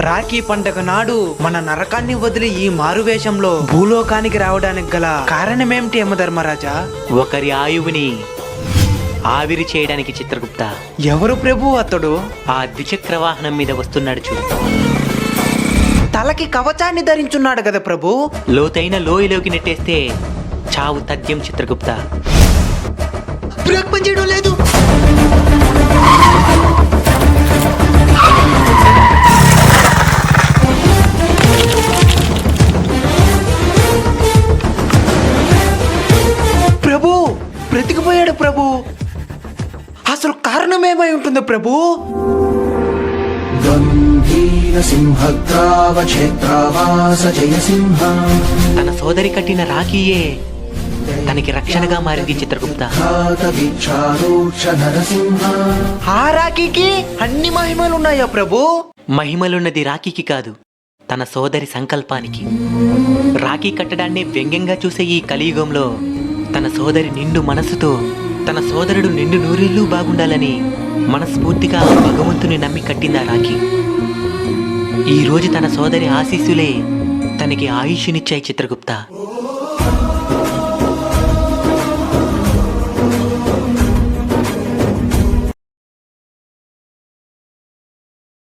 రాఖీ పండగ నాడు మన నరకాన్ని వదిలి ఈ మారువేషంలో భూలోకానికి రావడానికి గల కారణమేమిటి యమధర్మరాజా? ఒకరి ఆయువుని ఆవిరి చేయడానికి చిత్రగుప్త. ఎవరు ప్రభు అతడు? ఆ ద్విచక్ర వాహనం మీద వస్తున్నాడు చూడు. తలకి కవచాన్ని ధరించున్నాడు కదా ప్రభు. లోతైన లోయలోకి నెట్టేస్తే చావు తథ్యం చిత్రగుప్త. బ్రేక్ పని చేయడం లేదు. ప్రభు బ్రతికిపోయాడు ప్రభు. అసలు కారణం ఏమై ఉంటుంది ప్రభు? తన సోదరి కట్టిన రాఖీయే తనకి రక్షణగా మారింది చిత్రగుప్త. ఆ రాఖీకి అన్ని మహిమలు ఉన్నాయా ప్రభు? మహిమలున్నది రాఖీకి కాదు, తన సోదరి సంకల్పానికి. రాఖీ కట్టడాన్ని వ్యంగ్యంగా చూసే ఈ కలియుగంలో తన సోదరి నిండు మనసుతో తన సోదరుడు నిండు నూరేళ్లు బాగుండాలని మనస్ఫూర్తిగా భగవంతుని నమ్మి కట్టిందా రాఖీ. ఈ రోజు తన సోదరి ఆశీస్సులే తనకి ఆయుష్నిచ్చాయి చిత్రగుప్త.